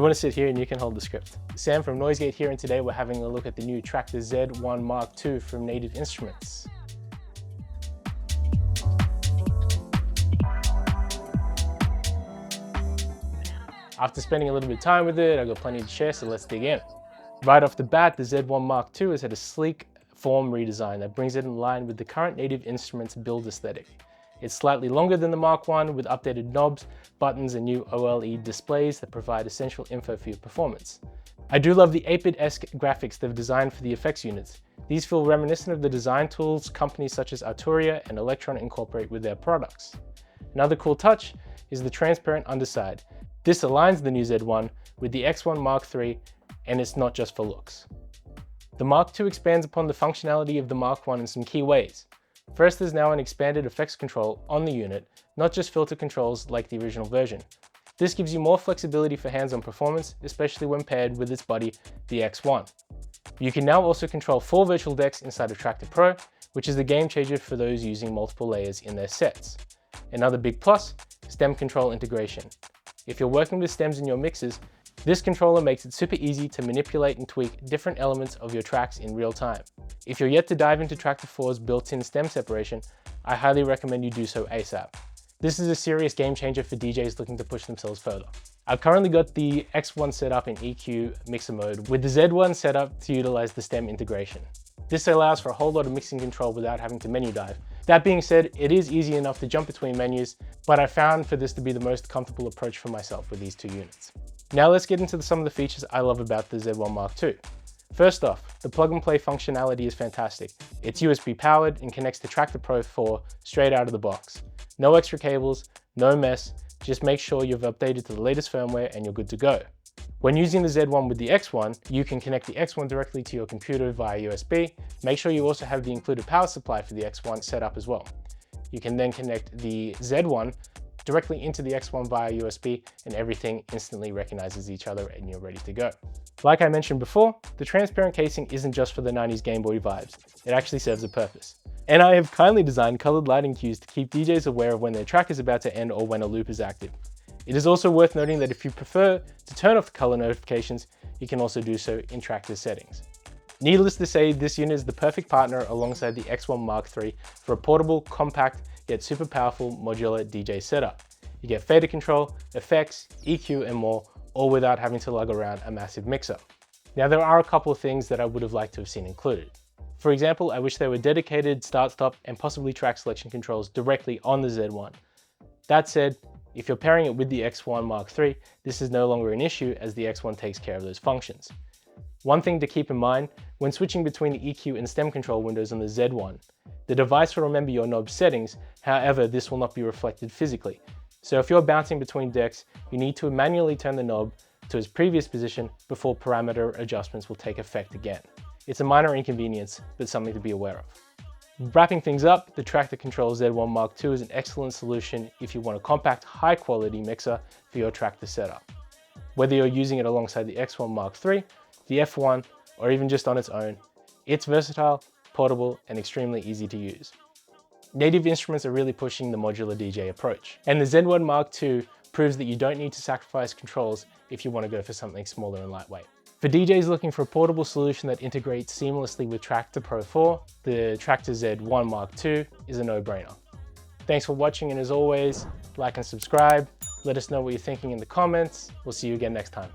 You want to sit here and you can hold the script. Sam from Noisegate here, and today we're having a look at the new Traktor Z1 MKII from Native Instruments. After spending a little bit of time with it, I've got plenty to share, so let's dig in. Right off the bat, the Z1 MKII has had a sleek form redesign that brings it in line with the current Native Instruments build aesthetic. It's slightly longer than the Mark I, with updated knobs, buttons, and new OLED displays that provide essential info for your performance. I do love the 8-bit-esque graphics they've designed for the effects units. These feel reminiscent of the design tools companies such as Arturia and Electron incorporate with their products. Another cool touch is the transparent underside. This aligns the new Z1 with the X1 MKIII, and it's not just for looks. The Mark II expands upon the functionality of the Mark I in some key ways. First, there's now an expanded effects control on the unit, not just filter controls like the original version. This gives you more flexibility for hands-on performance, especially when paired with its buddy, the X1. You can now also control 4 virtual decks inside of Traktor Pro, which is a game changer for those using multiple layers in their sets. Another big plus, stem control integration. If you're working with stems in your mixes, this controller makes it super easy to manipulate and tweak different elements of your tracks in real time. If you're yet to dive into Traktor 4's built-in stem separation, I highly recommend you do so ASAP. This is a serious game changer for DJs looking to push themselves further. I've currently got the X1 set up in EQ mixer mode, with the Z1 set up to utilize the stem integration. This allows for a whole lot of mixing control without having to menu dive. That being said, it is easy enough to jump between menus, but I found for this to be the most comfortable approach for myself with these two units. Now let's get into some of the features I love about the Z1 MKII. First off, the plug and play functionality is fantastic. It's USB powered and connects to Traktor Pro 4 straight out of the box. No extra cables, no mess, just make sure you've updated to the latest firmware and you're good to go. When using the Z1 with the X1, you can connect the X1 directly to your computer via USB. Make sure you also have the included power supply for the X1 set up as well. You can then connect the Z1 directly into the X1 via USB, and everything instantly recognizes each other and you're ready to go. Like I mentioned before, the transparent casing isn't just for the 90s Game Boy vibes. It actually serves a purpose. And I have kindly designed colored lighting cues to keep DJs aware of when their track is about to end or when a loop is active. It is also worth noting that if you prefer to turn off the color notifications, you can also do so in Traktor settings. Needless to say, this unit is the perfect partner alongside the X1 MKIII for a portable, compact, yet super powerful modular DJ setup. You get fader control, effects, EQ, and more, all without having to lug around a massive mixer. Now, there are a couple of things that I would have liked to have seen included. For example, I wish there were dedicated start-stop and possibly track selection controls directly on the Z1. That said, if you're pairing it with the X1 MKIII, this is no longer an issue as the X1 takes care of those functions. One thing to keep in mind, when switching between the EQ and stem control windows on the Z1, the device will remember your knob settings, however, this will not be reflected physically. So if you're bouncing between decks, you need to manually turn the knob to its previous position before parameter adjustments will take effect again. It's a minor inconvenience, but something to be aware of. Wrapping things up, the Traktor Control Z1 MKII is an excellent solution if you want a compact, high-quality mixer for your Traktor setup. Whether you're using it alongside the X1 MKIII, the F1, or even just on its own, it's versatile, portable, and extremely easy to use. Native Instruments are really pushing the modular DJ approach, and the Z1 MKII proves that you don't need to sacrifice controls if you want to go for something smaller and lightweight. For DJs looking for a portable solution that integrates seamlessly with Traktor Pro 4, the Traktor Z1 MKII is a no-brainer. Thanks for watching, and as always, like and subscribe. Let us know what you're thinking in the comments. We'll see you again next time.